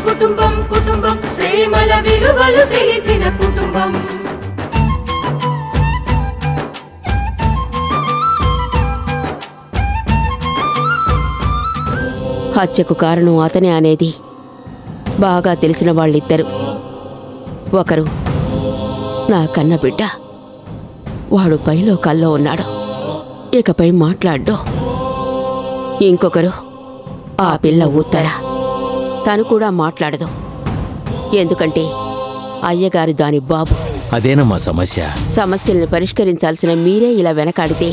కుటుంబం కుటుంబం ప్రేమల విలువలు తెలిసిన కుటుంబం. హత్యకు కారణం అతనే అనేది బాగా తెలిసిన వాళ్ళిద్దరు. ఒకరు నా కన్న బిడ్డ, వాడు పైలో కల్లో ఉన్నాడు, ఇకపై మాట్లాడ్డు. ఇంకొకరు ఆ పిల్ల ఉత్తర, తను కూడా మాట్లాడదు. ఎందుకంటే అయ్యగారి దాని బాబు. అదేనమ్మా సమస్య. సమస్యల్ని పరిష్కరించాల్సిన మీరే ఇలా వెనకాడితే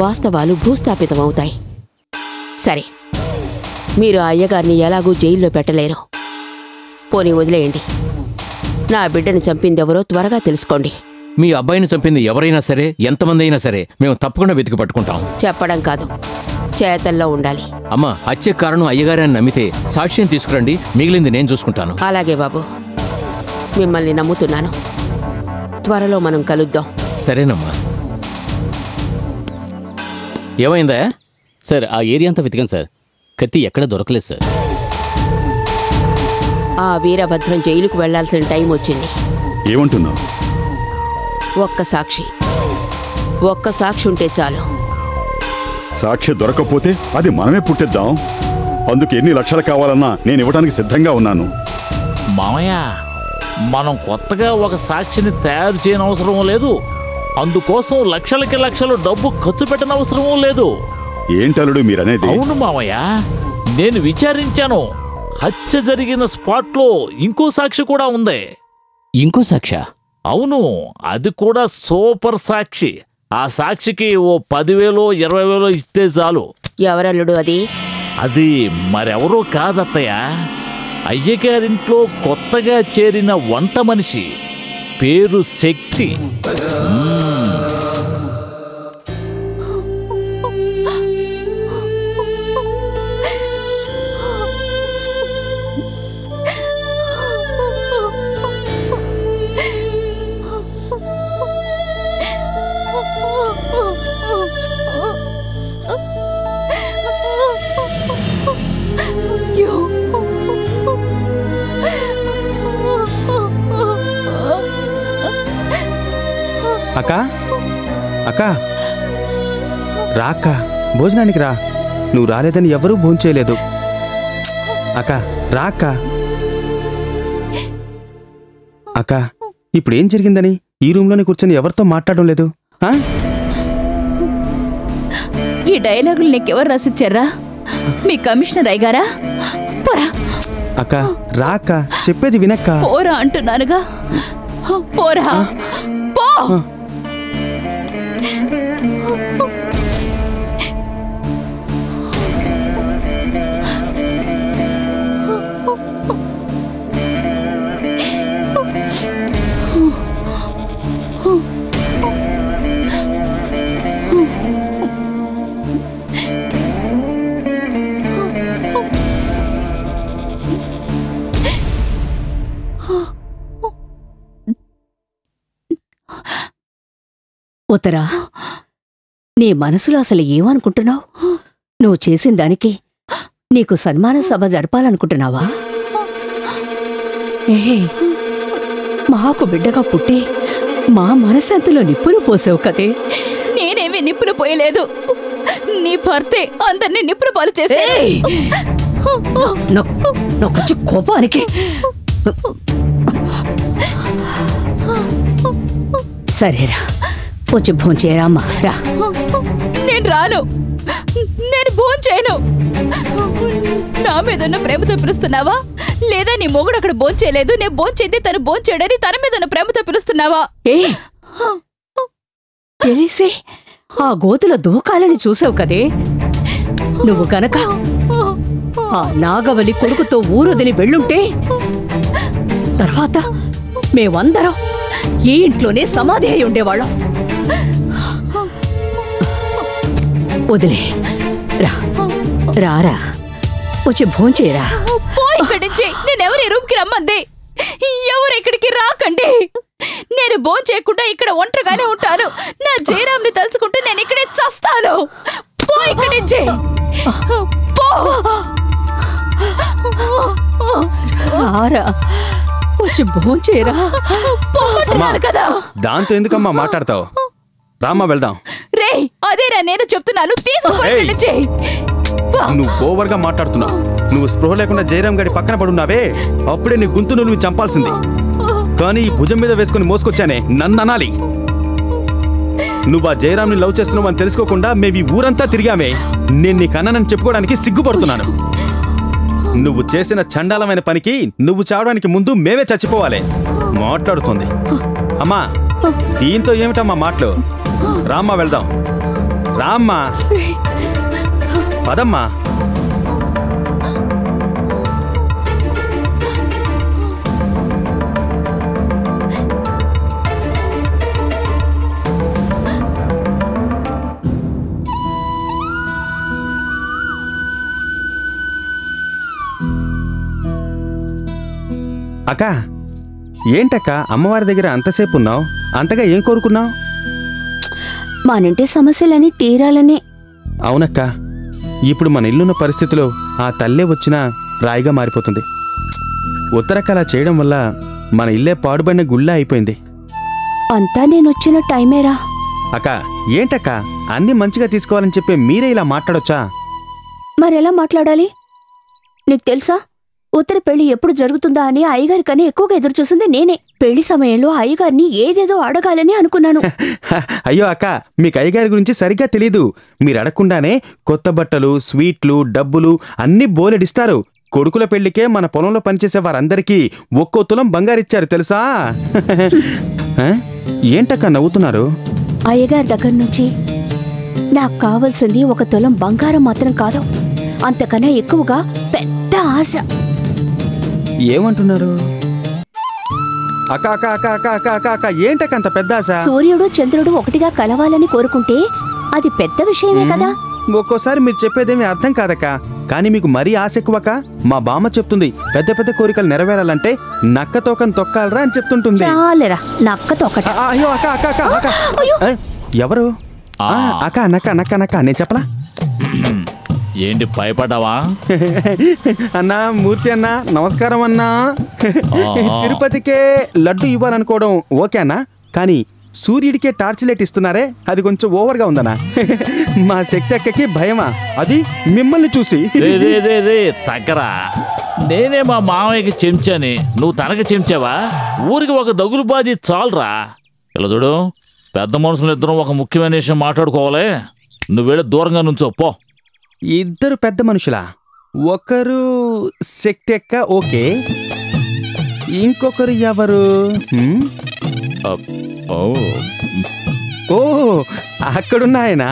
వాస్తవాలు భూస్థాపితమవుతాయి. సరే, మీరు అయ్యగారిని ఎలాగూ జైల్లో పెట్టలేరు. పోనీ వదిలేయండి. నా బిడ్డని చంపిందెవరో త్వరగా తెలుసుకోండి. మీ అబ్బాయిని చంపింది ఎవరైనా సరే, ఎంతమంది అయినా సరే మేము తప్పకుండా వెతికి పట్టుకుంటాం. చెప్పడం కాదు, చేతల్లో ఉండాలి. అమ్మా, హత్య కారణం అయ్యగారని నమ్మితే సాక్ష్యం తీసుకురండి, మిగిలింది నేను చూసుకుంటాను. అలాగే బాబు, మిమ్మల్ని నమ్ముతున్నాను. త్వరలో మనం కలుద్దాం. సరేనమ్మా. ఏమైందా సార్? ఆ ఏరియా అంతా వెతికాం సార్, కత్తి ఎక్కడ దొరకలేదు సార్. ఆ వీరభద్రం జైలుకు వెళ్లాల్సిన టైం వచ్చింది. ఏమంటున్నావు? ఒక్క సాక్షి ఉంటే చాలు. సాక్షి దొరకకపోతే అది మనమే పుట్టిద్దాం. అందుకు ఎన్ని లక్షలు కావాలన్నా నేను ఇవ్వడానికి సిద్ధంగా ఉన్నాను. మామయ్య, మనం కొత్తగా ఒక సాక్షిని తయారు చేయని అవసరం లేదు. అందుకోసం లక్షలకి లక్షలు డబ్బు ఖర్చు పెట్టని అవసరం లేదు. ఏంటలుడు మీరనేది? అవును మామయ్య, నేను విచారించాను. హత్య జరిగిన స్పాట్లో ఇంకో సాక్షి కూడా ఉంది. ఇంకో సాక్షి? అవును, అది కూడా సూపర్ సాక్షి. ఆ సాక్షికి ఓ 10,000 20,000 ఇస్తే చాలు. ఎవరల్లుడు అది? అది మరెవరో కాదత్తయ్య, అయ్యగారింట్లో కొత్తగా చేరిన వంట మనిషి, పేరు శక్తి. అక్క, అక్క రా అక్క, భోజనానికి రా. నువ్వు రాలేదని ఎవరూ భోంచేయలేదు. అక్క రా అక్క. అక్క, ఇప్పుడేం జరిగిందని ఈ రూమ్లోనే కూర్చొని ఎవరితో మాట్లాడడం లేదు? ఈ డైలాగులు నీకెవరు రాసిచ్చారా? మీ కమిషనర్ అయ్యగారా? పోరా. అక్క రా అక్క, చెప్పేది వినక్క. పోరా అంటున్నానుగా, పోరా పో. ఉత్తరా, నీ మనసులో అసలు ఏమనుకుంటున్నావు? నువ్వు చేసిన దానికి నీకు సన్మాన సభ జరపాలనుకుంటున్నావా? మాకు బిడ్డగా పుట్టి మా మనశాంతిలో నిప్పులు పోసావు కదే. నేనేమీ నిప్పులు పోయలేదు, నీ భర్తే అందరినీ నిప్పులు పాలు చేసే. నొక్కొచ్చి కోపానికి. సరేరా, వచ్చి భోంచేయరా అమ్మా, రా. నేను రాను, నేను భోంచేయను. నా మీద ఉన్న ప్రేమతో పిలుస్తున్నావా, లేదా నీ మొగుడు అక్కడ భోంచేయలేదు, నేను భోంచేస్తే తను భోంచేయడని తన మీద ఉన్న ప్రేమతో పిలుస్తున్నావా? తెలిసి ఆ గోతుల దూకాలని చూసావు కదే. నువ్వు గనక ఆ నాగవలి కొడుకుతో ఊరొదిలి వెళ్ళుంటే తర్వాత మేమందరం ఈ ఇంట్లోనే సమాధి అయి ఉండేవాళ్ళం. వదిలే, రా రారా, వచ్చి భోంచేయరా. ఇక్కడి నుంచి నేనెవరి రూమ్కి రమ్మంది? ఎవరు ఇక్కడికి రాకండి. నేను భోంచేయకుండా ఇక్కడ ఒంటరిగానే ఉంటాను. నా జయరామ్ని తలుచుకుంటే నేను ఇక్కడే చస్తాను. పో ఇక్కడి నుంచి, పో. రారా వచ్చి భోంచేరా కదా. దాంతో ఎందుకమ్మా మాట్లాడతావు? రామ్మా వెళ్దాం. రే అదేరా నేను చెప్తున్నాను, తీసుకో. నువ్వు ఓవర్గా మాట్లాడుతున్నావు. నువ్వు స్పృహ లేకుండా జయరాం గారి పక్కన పడున్నావే, అప్పుడే నీ గొంతును నువ్వు చంపాల్సింది. కానీ ఈ భుజం మీద వేసుకుని మోసుకొచ్చానే, నన్ను అనాలి. నువ్వు ఆ జయరాంని లవ్ చేస్తున్నావు అని తెలుసుకోకుండా మేము ఈ ఊరంతా తిరిగామే. నేను నీ కన్ననని చెప్పుకోవడానికి సిగ్గుపడుతున్నాను. నువ్వు చేసిన చండాలమైన పనికి నువ్వు చావడానికి ముందు మేమే చచ్చిపోవాలి. మాట్లాడుతుంది అమ్మా. దీంతో ఏమిటమ్మా మాటలు? రామ్మా వెళ్దాం. రామ్మా పదమ్మా. అక్క, ఏంటక్క అమ్మవారి దగ్గర అంతసేపు ఉన్నావు? అంతగా ఏం కోరుకున్నావు? మనంటే సమస్యలని తీరాలని. అవునక్క, ఇప్పుడు మన ఇల్లున్న పరిస్థితిలో ఆ తల్లే వచ్చినా రాయిగా మారిపోతుంది. ఉత్తరకలా చేయడం వల్ల మన ఇల్లే పాడుబడిన గుళ్ళ అయిపోయింది. అంతా నేనొచ్చిన టైమేరా. అక్క, ఏంటక్క అన్నీ మంచిగా తీసుకోవాలని చెప్పి మీరే ఇలా మాట్లాడొచ్చా? మరెలా మాట్లాడాలి? నీకు తెలుసా, ఉత్తర పెళ్లి ఎప్పుడు జరుగుతుందా అని అయ్యగారి కన్నా ఎక్కువగా ఎదురు చూసింది నేనే. పెళ్లి సమయంలో అయ్యగారిని ఏదేదో అడగాలని అనుకున్నాను. అయ్యో అక్క, మీకు అయ్యగారి గురించి సరిగ్గా తెలీదు. మీరు అడగకుండానే కొత్త బట్టలు, స్వీట్లు, డబ్బులు అన్నీ బోలెడిస్తారు. కొడుకుల పెళ్లికే మన పొలంలో పనిచేసే వారందరికీ ఒక్కో తులం బంగారిచ్చారు తెలుసా? ఏంటక్క నవ్వుతున్నారు? అయ్యగారి దగ్గర నుంచి నాకు కావలసింది 1 తులం బంగారం మాత్రం కాదు, అంతకన్నా ఎక్కువగా పెద్ద ఆశ. ఏమంటున్నారు? అక్క అక్క అక్క అక్క అక్క అక్క అక్క ఏంటక్క అంత పెద్ద ఆశ? సూర్యుడు చంద్రుడు ఒకటిగా కలవాలని కోరుకుంటే అది పెద్ద విషయమే కదా. ఒక్కోసారి మీరు చెప్పేదేమీ అర్థం కాదక్క. కానీ మీకు మరీ ఆశ ఎక్కువక. మా బామ్మ చెప్తుంది, పెద్ద పెద్ద కోరికలు నెరవేరాలంటే నక్క తోకని తొక్కాలరా అని చెప్తుంటుంది. చాలేరా నక్క తొక్కట. అయ్యో అక్క అక్క అక్క అక్క. ఎవరు? అక్క నక్క నక్క నక్క నేను చెప్పలా? ఏంటి భయపడ్డావా? అన్నా మూర్తి అన్నా నమస్కారం అన్నా. తిరుపతికే లడ్డు ఇవ్వాలనుకోవడం ఓకే అన్నా, కానీ సూర్యుడికే టార్చ్ లైట్ ఇస్తున్నారే, అది కొంచెం ఓవర్గా ఉందన్నా. మా శక్తి అక్కకి భయమా అది మిమ్మల్ని చూసి? తగ్గరా, నేనే మా మామయ్యకి చెంచాని, నువ్వు తనకి చెంచావా? ఊరికి ఒక దగులు బాజీ చాలురా. ఇలా చూడు, పెద్ద మనుషులు ఇద్దరం ఒక ముఖ్యమైన విషయం మాట్లాడుకోవాలి. నువ్వు వెళ్ళి దూరంగా నుంచో పో. ఇద్దరు పెద్ద మనుషులా? ఒకరు శక్తి అక్క ఓకే, ఇంకొకరు ఎవరు? ఓ అక్కడున్నా ఆయన.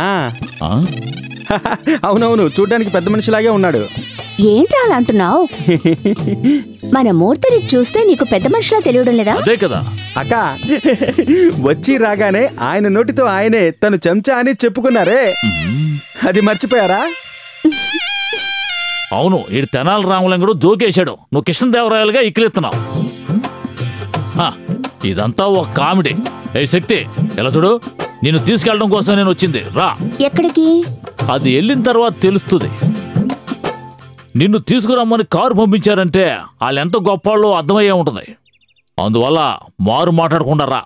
అవునవును, చూడ్డానికి పెద్ద మనిషిలాగే ఉన్నాడు. ఏంట్రా అలా అంటున్నావు? మన మూర్తిని చూస్తే నీకు పెద్ద మనిషిలా తెలియడం లేదా? అదే కదా అక్క, వచ్చి రాగానే ఆయన నోటితో ఆయనే తను చెంచా అని చెప్పుకున్నారే, అది మర్చిపోయారా? అవును, ఈ తెనాలి రామలింగుడు జోకేశాడు, నువ్వు కృష్ణదేవరాయలుగా ఇక్కిలెత్తున్నావు. ఇదంతా ఒక కామెడీ. ఏ శక్తి, ఎలా చూడు, నిన్ను తీసుకెళ్ళడం కోసం నేను వచ్చింది. రా. ఎక్కడికి? అది వెళ్ళిన తర్వాత తెలుస్తుంది. నిన్ను తీసుకురమ్మని కారు పంపించారంటే వాళ్ళు ఎంత గొప్పవాళ్ళో అర్థమయ్యే ఉంటుంది. అందువల్ల మారు మాట్లాడకుండా రా.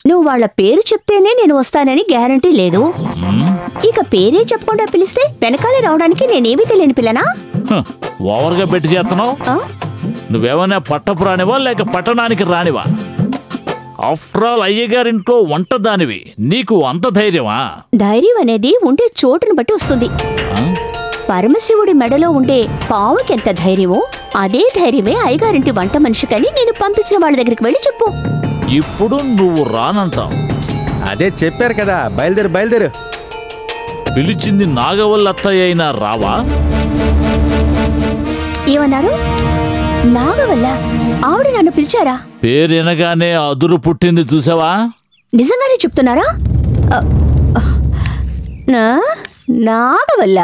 నువ్వు వాళ్ళ పేరు చెప్తేనే నేను వస్తానని గ్యారంటీ లేదు. ఇక పేరే చెప్పకుండా పిలిస్తే వెనకాలే రావడానికి నేనేమీ తెలియని పిల్లనా? ఓవర్గా పెట్టి చేస్తున్నావు. నువ్వేమన్నా పట్టపు రానివా లేక పట్టణానికి రానివా? ఆఫ్టర్ ఆల్ అయ్యగారింట్లో వంట దానివి, నీకు అంత ధైర్యమా? ధైర్యం అనేది ఉండే చోటును బట్టి వస్తుంది. పరమశివుడి మెడలో ఉండే పావుకెంత ధైర్యమో అదే ధైర్యమే అయ్యగారింటి వంట మనిషికని నేను పంపించిన వాళ్ళ దగ్గరికి వెళ్ళి చెప్పు. ఇప్పుడు నువ్వు రానంటావు. అదే చెప్పారు కదా, బయలుదేరు బయలుదేరు. పిలిచింది నాగవల్లి అత్తయ్య అయినా రావా? ఏమన్నారు? నాగవల్ల? ఆవిడ నన్ను పిలిచారా? పేరు వినగానే అదురు పుట్టింది చూసావా? నిజంగానే చెప్తున్నారా? నాగవల్ల?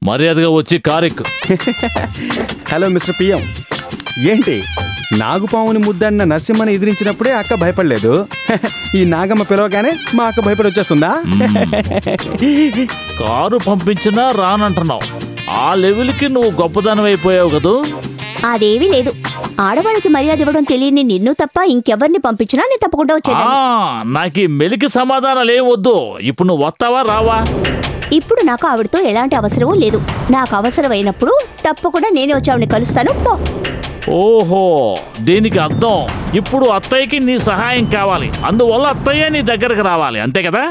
మర్యాదగా వచ్చి కారెక్కు. Hello mister PM. ఏంటి, నాగుపాముని ముద్దన్న నరసింహని ఎదిరించినప్పుడే అక్క భయపడలేదు. ఈ నాగమ్మ పిలవగానే మా అక్క భయపడి వచ్చేస్తుందా? కారు పంపించినా రానంటున్నావు. ఆ లెవెల్కి నువ్వు గొప్పదనం అయిపోయావు కదూ. అదేమీ లేదు. ఆడవాళ్ళకి మర్యాద ఇవ్వడం తెలియని నిన్ను తప్ప ఇంకెవరిని పంపించినా నేను తప్పకుండా వచ్చేదాన్ని. నాకు ఈ మెలికి సమాధానాలు ఏం వద్దు. ఇప్పుడు నువ్వు వస్తావా రావా? ఇప్పుడు నాకు ఆవిడతో ఎలాంటి అవసరం లేదు. నాకు అవసరమైనప్పుడు తప్పకుండా నేనే వచ్చి ఆవిడని కలుస్తాను. పో. ఓహో, దీనికి అర్థం ఇప్పుడు అత్తయ్యకి నీ సహాయం కావాలి, అందువల్ల అత్తయ్య నీ దగ్గరకు రావాలి, అంతే కదా?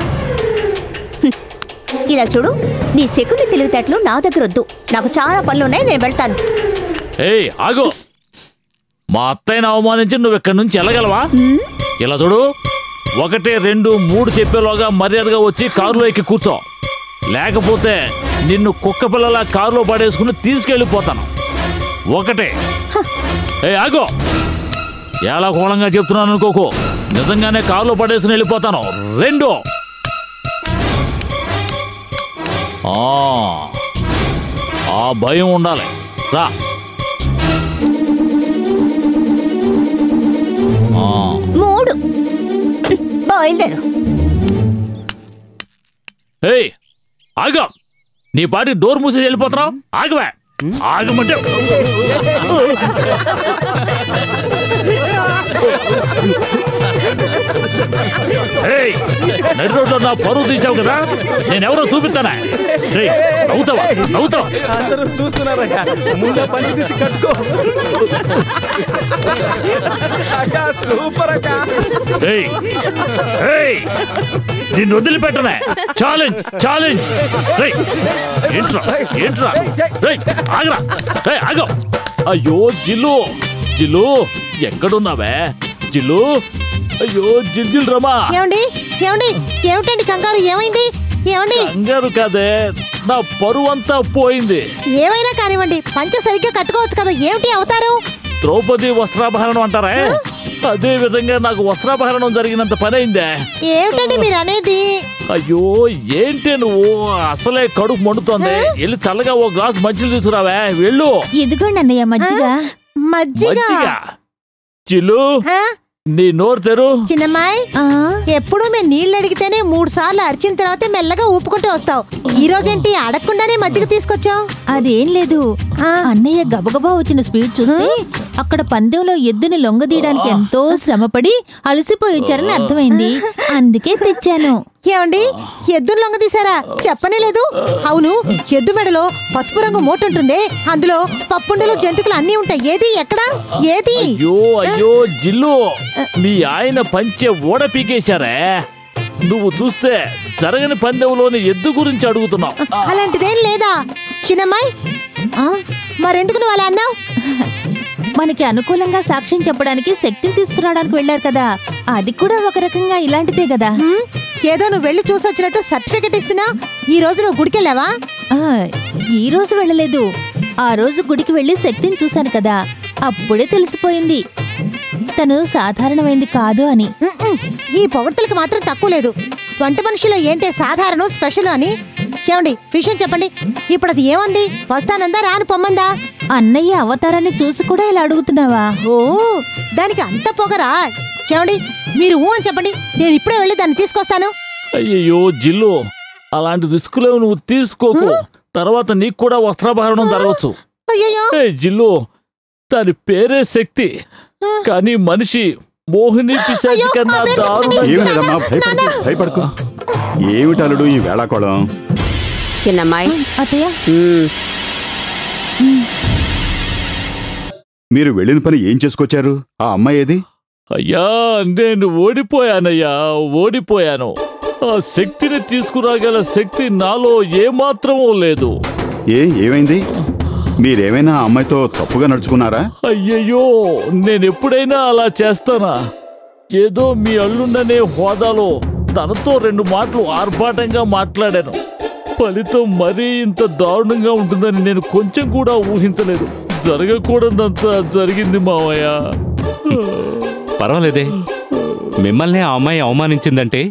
ఇలా చూడు, నీ శకుని తెలివితేటలు నా దగ్గర వద్దు. నాకు చాలా పనులున్నాయి, నేను వెళ్తాను. ఏయ్ ఆగు, మా అత్తయ్యని అవమానించి నువ్వు ఇక్కడి నుంచి వెళ్ళగలవా? ఇలా చూడు, 1, 2, 3 చెప్పేలోగా మర్యాదగా వచ్చి కారులో ఎక్కి కూర్చో, లేకపోతే నిన్ను కుక్క పిల్లల కారులో పడేసుకుని తీసుకెళ్ళిపోతాను. 1. ఏ ఆగో, ఎలా కోళంగా చెప్తున్నాను అనుకోకు, నిజంగానే కారులో పడేసుకుని వెళ్ళిపోతాను. 2. ఆ భయం ఉండాలి. రా. 3. బయలుదేరు. ఏయ్ ఆగా, నీ పాటి డోర్ మూసేసి వెళ్ళిపోతున్నావు. ఆగవే, ఆగమంటే నడి రోడ్లో నా పరువు తీసావు కదా, నేనెవరో చూపిస్తానా? నవ్వుతావా? నవ్వుతావా? అందరూ చూస్తున్నారయ్యా, ముందు పంచి తీసి కట్టుకో. సూపర్ అక్క. నిన్ను వదిలిపెట్టనే. Challenge challenge. ఏంట్రా ఏంట్రా? ఆగరా, ఆగో. అయ్యో జిల్లు, జిల్లు ఎక్కడున్నావే జిల్లు? అయ్యో జిల్జిల్ రమా. ఏమండి ఏమండి, ఏమిటండి కంగారు? ఏమైంది? ఏమండి? కంగారు కాదే, నా పరువు అంతా పోయింది. ఏమైనా కానివ్వండి, పంచ సరిగ్గా కట్టుకోవచ్చు కదా. ఏమిటి అవుతారు? ద్రౌపది వస్త్రాభరణం అంటారే, అదే విధంగా నాకు వస్త్రాభరణం జరిగినంత పని అయిందే. ఏమిటండి మీరు అనేది? అయ్యో ఏంటి నువ్వు, అసలే కడుపు మండుతోంది. వెళ్ళి చల్లగా ఓ గ్లాస్ మజ్జిగ తీసుకురావే, వెళ్ళు. ఇదిగోండి అన్నయ్య మజ్జిగ. మజ్జిగ. చిల్లు, నీ నోరు తెరు. చిన్నమ్మాయి, ఎప్పుడు మేము నీళ్ళు అడిగితేనే 3 సార్లు అరిచిన తర్వాత మెల్లగా ఊపుకుంటూ వస్తావు. ఈ రోజేంటి అడగకుండానే మజ్జిగ తీసుకొచ్చావు? అదేం లేదు, అన్నయ్య గబగబా వచ్చిన స్పీడ్ చూస్తే అక్కడ పందెంలో ఎద్దుని లొంగదీయడానికి ఎంతో శ్రమపడి అలసిపోయి వచ్చారని అర్థమైంది. అందుకే తెచ్చాను. ఏమండి, ఎద్దును లొంగ తీసారా? చెప్పనే లేదు. అవును, ఎద్దు మెడలో పసుపు రంగు మూట ఉంటుంది, అందులో పప్పుండలు జంతుకులు అన్నీ ఉంటాయి. ఏది ఎక్కడా? ఏది? అయ్యో అయ్యో జిల్లు, మీ ఆయన పంచె ఓడ పీకేశారే. నువ్వు చూస్తే జరగని పందెంలోని ఎద్దు గురించి అడుగుతున్నావు. అలాంటిదేం లేదా చిన్నమ్మాయి? మరెందుకు నువ్వు అలా అన్నావు? మనకి అనుకూలంగా సాక్ష్యం చెప్పడానికి శక్తిని తీసుకురావడానికి వెళ్ళారు కదా, అది కూడా ఒక రకంగా ఇలాంటిదే కదా. ఏదో నువ్వు వెళ్ళి చూసొచ్చినట్టు సర్టిఫికెట్ ఇస్తున్నా. ఈ రోజు నువ్వు గుడికి వెళ్ళావా? ఈ రోజు వెళ్ళలేదు, ఆ రోజు గుడికి వెళ్ళి శక్తిని చూశాను కదా, అప్పుడే తెలిసిపోయింది తను సాధారణమైంది కాదు అని. ఈ పొగడ్తలకు మాత్రం తక్కువ లేదు. వంట మనిషిలో ఏంటే సాధారణం స్పెషల్ అని? ఏమండి, విషయం చెప్పండి. ఇప్పుడు అది ఏమంది? వస్తానందా రాను పొమ్మందా? అన్నయ్య అవతారాన్ని చూసి కూడా ఇలా అడుగుతున్నావా? ఓ, దానికి అంత పొగరా? ఏమండి, మీరు అని చెప్పండి, నేను ఇప్పుడే వెళ్ళి దాన్ని తీసుకొస్తాను. అయ్యో జిల్లు, అలాంటి రిస్కులేవు నువ్వు తీసుకోకు. తర్వాత నీకు కూడా వస్త్రాభరణం జరగచ్చు. జిల్లు, దాని పేరే శక్తి, కానీ మనిషి మోహిని పిశాచి కన్నా దారుణంగా. భయపడకు. ఏమిటలుడు ఈ వేళాకోళం? చిన్నమ్మాయి, అత్తయ్య, మీరు వెళ్ళిన పని ఏం చేసుకొచ్చారు? ఆ అమ్మాయి ఏది? అయ్యా, నేను ఓడిపోయానయ్యా, ఓడిపోయాను. ఆ శక్తిని తీసుకురాగల శక్తి నాలో ఏమాత్రమూ లేదు. ఏమైంది? మీరేమైనా ఆ అమ్మాయితో తప్పుగా నడుచుకున్నారా? అయ్యయ్యో, నేనెప్పుడైనా అలా చేస్తానా? ఏదో మీ అల్లుండనే హోదాలో తనతో 2 మాటలు ఆర్భాటంగా మాట్లాడాను. ఫలితం మరీ ఇంత దారుణంగా ఉంటుందని నేను కొంచెం కూడా ఊహించలేదు. జరగకూడదంతా జరిగింది మావయ్య. పర్వాలేదే, మిమ్మల్ని ఆ అమ్మాయి అవమానించిందంటే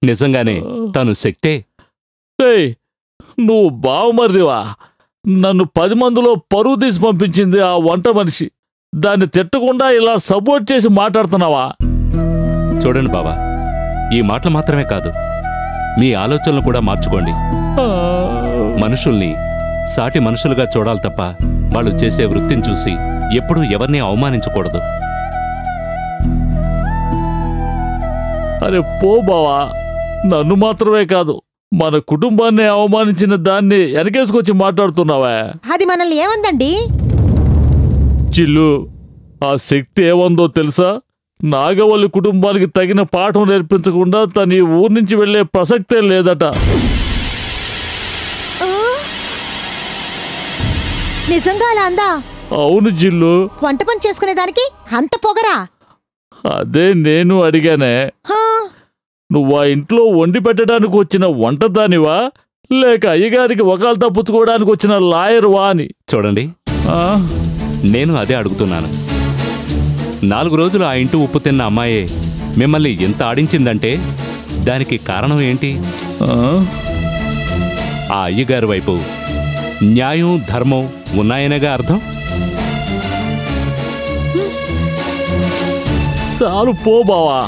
నిజంగానే తను శక్తే. నువ్వు బావమరిదివా? నన్ను 10 మందిలో పరువు తీసి పంపించింది ఆ వంట మనిషి. దాన్ని తిట్టకుండా ఇలా సపోర్ట్ చేసి మాట్లాడుతున్నావా? చూడండి బావా, ఈ మాటలు మాత్రమే కాదు, మీ ఆలోచనలు కూడా మార్చుకోండి. మనుషుల్ని సాటి మనుషులుగా చూడాలి తప్ప వాళ్ళు చేసే వృత్తిని చూసి ఎప్పుడూ ఎవరిని అవమానించకూడదు. అరే పో బావా, నన్ను మాత్రమే కాదు మన కుటుంబాన్ని అవమానించిన దాన్ని వెనకేసుకొచ్చి మాట్లాడుతున్నావా? అది మనల్ని ఏమందండి? చిల్లు, ఆ శక్తి ఏమందో తెలుసా? నాగవల్లి కుటుంబానికి తగిన పాఠం నేర్పించకుండా తను ఈ ఊరు నుంచి వెళ్లే ప్రసక్తే లేదట. నిజంగా అలా అందా? అవును జిల్లు. వంట పని చేసుకునేదానికి అంత పొగరా? అదే నేను అడిగానే. నువ్వు ఆ ఇంట్లో వండి పెట్టడానికి వచ్చిన వంటదానివా లేక అయ్యగారికి వకాలు తప్పుకోవడానికి వచ్చిన లాయర్వా అని. చూడండి, నేను అదే అడుగుతున్నాను. 4 రోజులు ఆ ఇంటి ఉప్పు తిన్న అమ్మాయే మిమ్మల్ని ఎంత ఆడించిందంటే దానికి కారణం ఏంటి? ఆ అయ్యగారి వైపు న్యాయం ధర్మం ఉన్నాయనేగా అర్థం. చాలు పో బావా,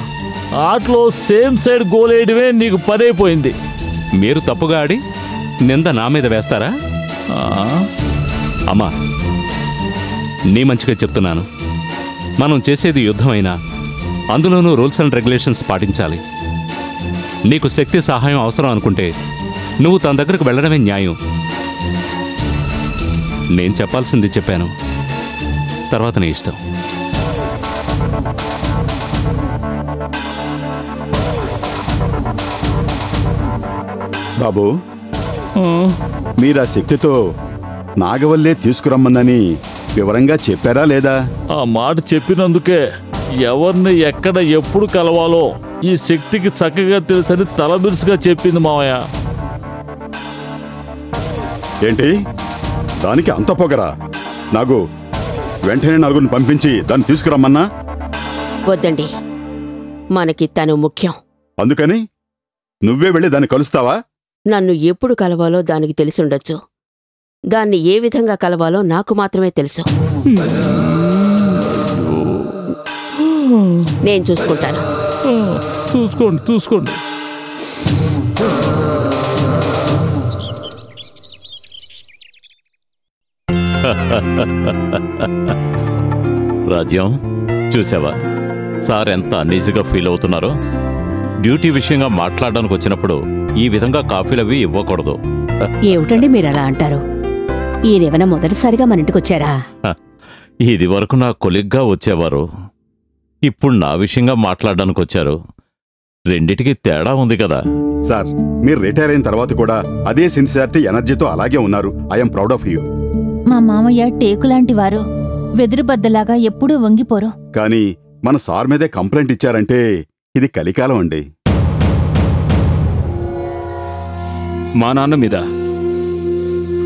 ఆటలో సేమ్ సైడ్ గోలేయడమే నీకు పనైపోయింది. మీరు తప్పుగా ఆడి నింద నా మీద వేస్తారా? అమ్మా, నీ మంచిగా చెప్తున్నాను. మనం చేసేది యుద్ధమైనా అందులోనూ రూల్స్ అండ్ రెగ్యులేషన్స్ పాటించాలి. నీకు శక్తి సహాయం అవసరం అనుకుంటే నువ్వు తన దగ్గరకు వెళ్ళడమే న్యాయం. నేను చెప్పాల్సింది చెప్పాను, తర్వాత నీ ఇష్టం. బాబు, మీరా శక్తితో నాగవల్లే తీసుకురమ్మందని వివరంగా చెప్పారా లేదా? ఆ మాట చెప్పినందుకే ఎవరిని ఎక్కడ ఎప్పుడు కలవాలో ఈ శక్తికి చక్కగా తెలుసని తలబిరుసుగా చెప్పింది మావయ్య. ఏంటి దానికి అంత పొగరా? నాగు, వెంటనే నలుగురిని పంపించి దాన్ని తీసుకురమ్మన్నా. వద్దండి, మనకి తను ముఖ్యం. అందుకని నువ్వే వెళ్ళి దాన్ని కలుస్తావా? నన్ను ఎప్పుడు కలవాలో దానికి తెలిసుండొచ్చు. దాన్ని ఏ విధంగా కలవాలో నాకు మాత్రమే తెలుసు. నేను చూసుకుంటాను. చూసుకోండి చూసుకోండి. రాజ్యం, చూసావా సార్ ఎంత అన్ఈజీగా ఫీల్ అవుతున్నారో? డ్యూటీ విషయంగా మాట్లాడడానికి వచ్చినప్పుడు ఈ విధంగా కాఫీలవి ఇవ్వకూడదు. ఏమిటండి మీరు అలా అంటారు? ఈయనేమైనా మొదటిసారిగా మన ఇంటికి వచ్చారా? ఇది వరకు నా కొలిగ్గా వచ్చేవారు, ఇప్పుడు నా విషయంగా మాట్లాడడానికి వచ్చారు. రెండిటికి తేడా ఉంది కదా. సార్, మీరు రిటైర్ అయిన తర్వాత కూడా అదే సిన్సియారిటీ ఎనర్జీతో అలాగే ఉన్నారు. I'm proud of you. మా మామయ్య టేకులాంటి వారు, వెదురుబద్దలాగా ఎప్పుడూ వంగిపోరు. కానీ మన సార్ మీదే కంప్లైంట్ ఇచ్చారంటే ఇది కలికాలం అండి. మా నాన్న మీద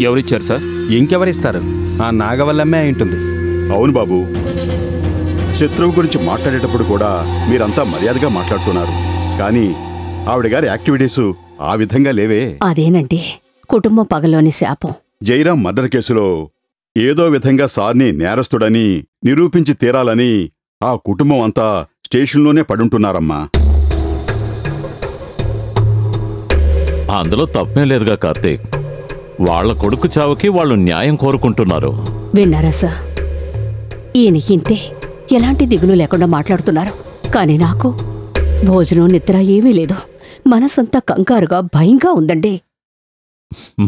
ఎవరిచ్చారు సార్? ఇంకెవరిస్తారు? ఆ నాగవల్లమ్మే అయింటుంది. అవును బాబు, శత్రువు గురించి మాట్లాడేటప్పుడు కూడా మీరంతా మర్యాదగా మాట్లాడుతున్నారు. కానీ ఆవిడ గారి యాక్టివిటీసు ఆ విధంగా లేవే. అదేనండి కుటుంబం పగలోని శాపం. జైరాం మర్డర్ కేసులో ఏదో విధంగా సార్ని నేరస్తుడని నిరూపించి తీరాలని ఆ కుటుంబం అంతా స్టేషన్లోనే పడుంటున్నారమ్మా. అందులో తప్పేం లేదుగా కార్తీక్. వాళ్ల కొడుకు చావుకి వాళ్ళు న్యాయం కోరుకుంటున్నారు. విన్నారా సార్? ఈయన ఇంతే ఎలాంటి దిగులు లేకుండా మాట్లాడుతున్నారు. కానీ నాకు భోజనం నిద్ర ఏమీ లేదు. మనసంతా కంగారుగా భయంగా ఉందండి.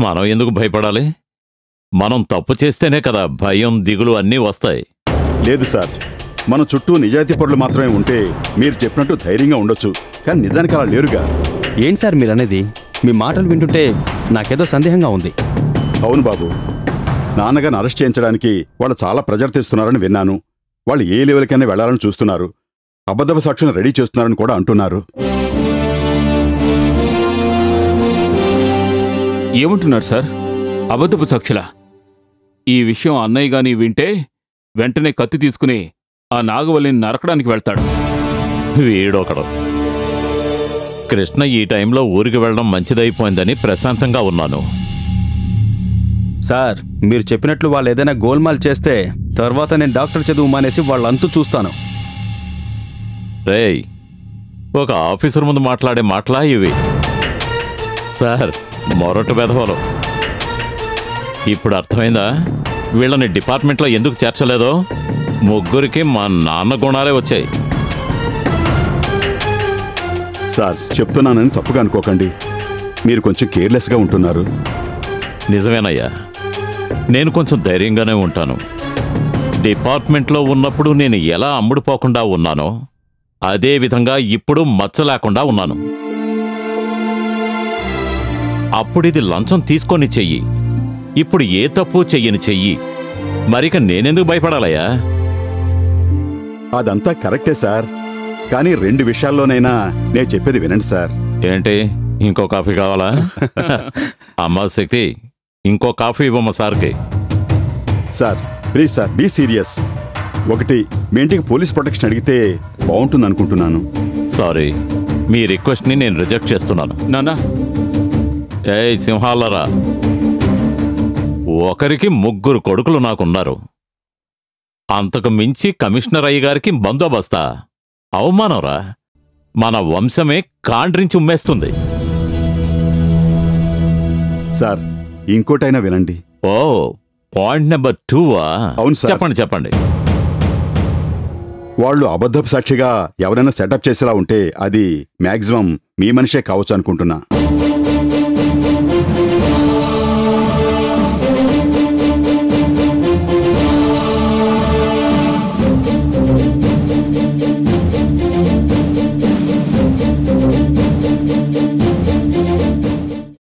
మనం ఎందుకు భయపడాలి? మనం తప్పు చేస్తేనే కదా భయం దిగులు అన్నీ వస్తాయి. లేదు సార్, మన చుట్టూ నిజాయితీ పరులు మాత్రమే ఉంటే మీరు చెప్పినట్టు ధైర్యంగా ఉండొచ్చు. కానీ నిజానికి అలా లేరుగా. ఏంటి సార్ మీరనేది? మీ మాటలు వింటుంటే నాకేదో సందేహంగా ఉంది. అవును బాబు, నాన్నగారిని అరెస్ట్ చేయించడానికి వాళ్ళు చాలా ప్రెజర్ తెస్తున్నారని విన్నాను. వాళ్ళు ఏ లెవెల్కైనా వెళ్లాలని చూస్తున్నారు. అబద్ధపు సాక్షులను రెడీ చేస్తున్నారని కూడా అంటున్నారు. ఏమంటున్నారు సార్? అబద్ధపు సాక్షులా? ఈ విషయం అన్నయ్య గాని వింటే వెంటనే కత్తి తీసుకుని ఆ నాగవల్లిని నరకడానికి వెళ్తాడు. వీడొకడు. కృష్ణ ఈ టైంలో ఊరికి వెళ్ళడం మంచిదైపోయిందని ప్రశాంతంగా ఉన్నాను. సార్, మీరు చెప్పినట్లు వాళ్ళు ఏదైనా గోల్మాల్ చేస్తే తర్వాత నేను డాక్టర్ చదువు మానేసి వాళ్ళంతూ చూస్తాను. రేయ్, ఒక ఆఫీసర్ ముందు మాట్లాడే మాటలా ఇవి? సార్, మొరటు వెధవలు. ఇప్పుడు అర్థమైందా వీళ్ళని డిపార్ట్మెంట్లో ఎందుకు చేర్చలేదో? ముగ్గురికి మా నాన్న గుణాలే వచ్చాయి. సార్ చెప్తున్నానని తప్పుగా అనుకోకండి, మీరు కొంచెం కేర్లెస్గా ఉంటున్నారు. నిజమేనయ్యా, నేను కొంచెం ధైర్యంగానే ఉంటాను. డిపార్ట్మెంట్లో ఉన్నప్పుడు నేను ఎలా అమ్ముడుపోకుండా ఉన్నానో అదే విధంగా ఇప్పుడు మచ్చ లేకుండా ఉన్నాను. అప్పుడిది లంచం తీసుకొని చెయ్యి, ఇప్పుడు ఏ తప్పు చెయ్యని చెయ్యి. మరిక నేనెందుకు భయపడాలయ్యా? అదంతా కరెక్టే సార్, కానీ 2 విషయాల్లోనైనా నేను చెప్పేది వినండి సార్. ఏంటి, ఇంకో కాఫీ కావాలా? అమ్మా శక్తి, ఇంకో కాఫీ ఇవ్వమ్మా సార్కి. Sir please sir, be serious. ఒకటి, మీ ఇంటికి పోలీస్ ప్రొటెక్షన్ అడిగితే బాగుంటుంది అనుకుంటున్నాను. సారీ, మీ రిక్వెస్ట్ని నేను రిజెక్ట్ చేస్తున్నాను. నానా, ఏయ్ సింహాలరా, ఒకరికి 3 కొడుకులు నాకున్నారు. అంతకు మించి కమిషనర్ అయ్య గారికి బందోబస్తా? అవమానంరా, మన వంశమే కాండ్రించి ఉమ్మేస్తుంది. సార్ ఇంకోటైనా వినండి. ఓ, పాయింట్ నెంబర్ 2వా? అవును సార్. చెప్పండి. వాళ్ళు అబద్ధపు సాక్షిగా ఎవరైనా సెటప్ చేసేలా ఉంటే అది మ్యాక్సిమం మీ మనిషే కావచ్చు అనుకుంటున్నా.